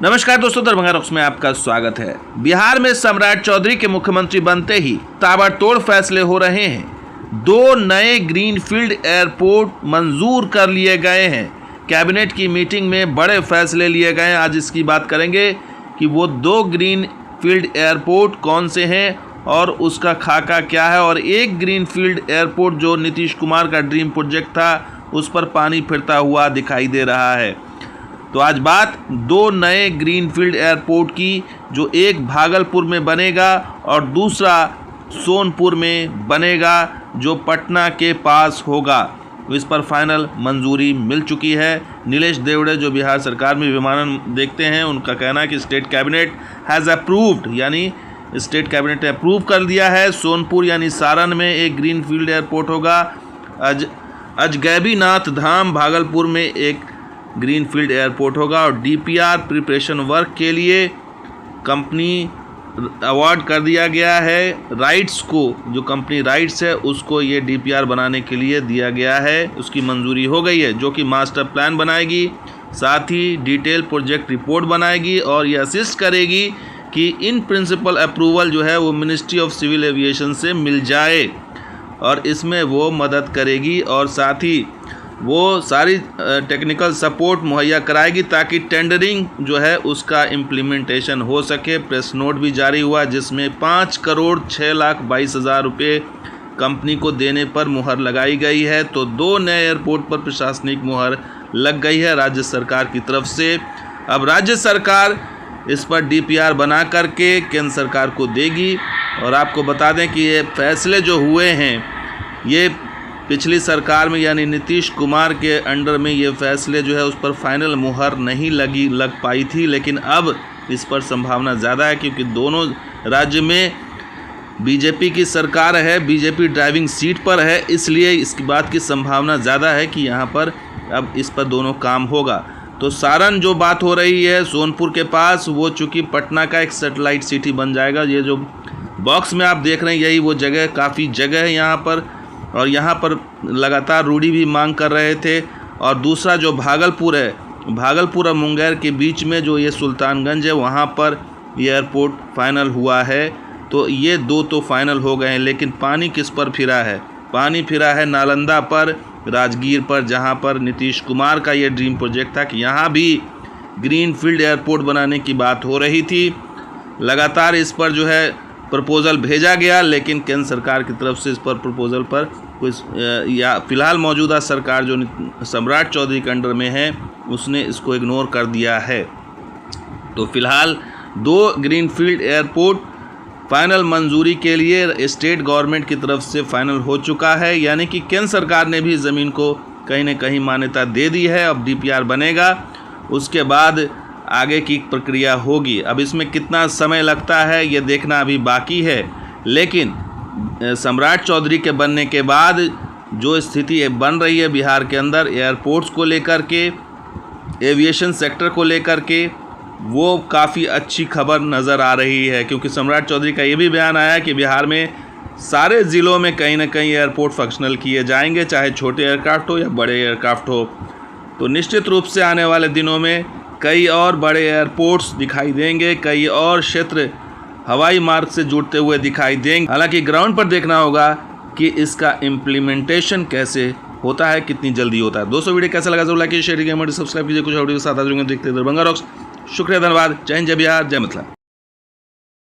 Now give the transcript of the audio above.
नमस्कार दोस्तों, दरभंगा रॉक्स में आपका स्वागत है। बिहार में सम्राट चौधरी के मुख्यमंत्री बनते ही ताबड़तोड़ फैसले हो रहे हैं। 2 नए ग्रीनफील्ड एयरपोर्ट मंजूर कर लिए गए हैं। कैबिनेट की मीटिंग में बड़े फैसले लिए गए हैं। आज इसकी बात करेंगे कि वो 2 ग्रीनफील्ड एयरपोर्ट कौन से हैं और उसका खाका क्या है। और एक ग्रीनफील्ड एयरपोर्ट जो नीतीश कुमार का ड्रीम प्रोजेक्ट था, उस पर पानी फिरता हुआ दिखाई दे रहा है। तो आज बात 2 नए ग्रीनफील्ड एयरपोर्ट की, जो एक भागलपुर में बनेगा और दूसरा सोनपुर में बनेगा, जो पटना के पास होगा। इस पर फाइनल मंजूरी मिल चुकी है। नीलेश देवड़े जो बिहार सरकार में विमानन देखते हैं, उनका कहना है कि स्टेट कैबिनेट हैज़ अप्रूव्ड, यानी स्टेट कैबिनेट ने अप्रूव कर दिया है। सोनपुर यानी सारण में एक ग्रीनफील्ड एयरपोर्ट होगा। अजगैबीनाथ धाम भागलपुर में एक ग्रीनफील्ड एयरपोर्ट होगा। और डीपीआर प्रिपरेशन वर्क के लिए कंपनी अवार्ड कर दिया गया है। राइट्स को, जो कंपनी राइट्स है, उसको ये डीपीआर बनाने के लिए दिया गया है। उसकी मंजूरी हो गई है, जो कि मास्टर प्लान बनाएगी, साथ ही डिटेल प्रोजेक्ट रिपोर्ट बनाएगी और ये असिस्ट करेगी कि इन प्रिंसिपल अप्रूवल जो है वो मिनिस्ट्री ऑफ सिविल एविएशन से मिल जाए, और इसमें वो मदद करेगी और साथ ही वो सारी टेक्निकल सपोर्ट मुहैया कराएगी ताकि टेंडरिंग जो है उसका इम्प्लीमेंटेशन हो सके। प्रेस नोट भी जारी हुआ जिसमें 5,06,22,000 रुपये कंपनी को देने पर मुहर लगाई गई है। तो 2 नए एयरपोर्ट पर प्रशासनिक मुहर लग गई है राज्य सरकार की तरफ से। अब राज्य सरकार इस पर डीपीआर बना करके केंद्र सरकार को देगी। और आपको बता दें कि ये फैसले जो हुए हैं, ये पिछली सरकार में यानी नीतीश कुमार के अंडर में ये फैसले जो है उस पर फाइनल मुहर नहीं लग पाई थी, लेकिन अब इस पर संभावना ज़्यादा है क्योंकि दोनों राज्य में बीजेपी की सरकार है, बीजेपी ड्राइविंग सीट पर है, इसलिए इसकी बात की संभावना ज़्यादा है कि यहाँ पर अब इस पर दोनों काम होगा। तो सारण जो बात हो रही है सोनपुर के पास, वो चूँकि पटना का एक सैटेलाइट सिटी बन जाएगा। ये जो बॉक्स में आप देख रहे हैं, यही वो जगह, काफ़ी जगह है यहाँ पर, और यहाँ पर लगातार रूडी भी मांग कर रहे थे। और दूसरा जो भागलपुर है, भागलपुर और मुंगेर के बीच में जो ये सुल्तानगंज है, वहाँ पर ये एयरपोर्ट फाइनल हुआ है। तो ये 2 तो फाइनल हो गए हैं, लेकिन पानी किस पर फिरा है? पानी फिरा है नालंदा पर, राजगीर पर, जहाँ पर नीतीश कुमार का ये ड्रीम प्रोजेक्ट था कि यहाँ भी ग्रीनफील्ड एयरपोर्ट बनाने की बात हो रही थी। लगातार इस पर जो है प्रपोज़ल भेजा गया, लेकिन केंद्र सरकार की तरफ से इस पर प्रपोज़ल पर कुछ या फ़िलहाल मौजूदा सरकार जो सम्राट चौधरी के अंडर में है, उसने इसको इग्नोर कर दिया है। तो फ़िलहाल 2 ग्रीनफील्ड एयरपोर्ट फाइनल मंजूरी के लिए स्टेट गवर्नमेंट की तरफ से फाइनल हो चुका है, यानी कि केंद्र सरकार ने भी ज़मीन को कहीं न कहीं मान्यता दे दी है। अब डीपीआर बनेगा, उसके बाद आगे की प्रक्रिया होगी। अब इसमें कितना समय लगता है ये देखना अभी बाकी है, लेकिन सम्राट चौधरी के बनने के बाद जो स्थिति बन रही है बिहार के अंदर एयरपोर्ट्स को लेकर के, एविएशन सेक्टर को लेकर के, वो काफ़ी अच्छी खबर नज़र आ रही है। क्योंकि सम्राट चौधरी का ये भी बयान आया कि बिहार में सारे ज़िलों में कहीं ना कहीं एयरपोर्ट फंक्शनल किए जाएंगे, चाहे छोटे एयरक्राफ्ट हो या बड़े एयरक्राफ्ट हो। तो निश्चित रूप से आने वाले दिनों में कई और बड़े एयरपोर्ट्स दिखाई देंगे, कई और क्षेत्र हवाई मार्ग से जुड़ते हुए दिखाई देंगे। हालांकि ग्राउंड पर देखना होगा कि इसका इम्प्लीमेंटेशन कैसे होता है, कितनी जल्दी होता है। दोस्तों, वीडियो कैसा लगा जरूर लाइक कीजिए, शेयर कीजिए, सब्सक्राइब कीजिए। कुछ वीडियो के साथ आ जाएंगे, देखते हैं दरभंगा रॉक्स। शुक्रिया, धन्यवाद। जय हिंद, जय बिहार, जय मिथिला।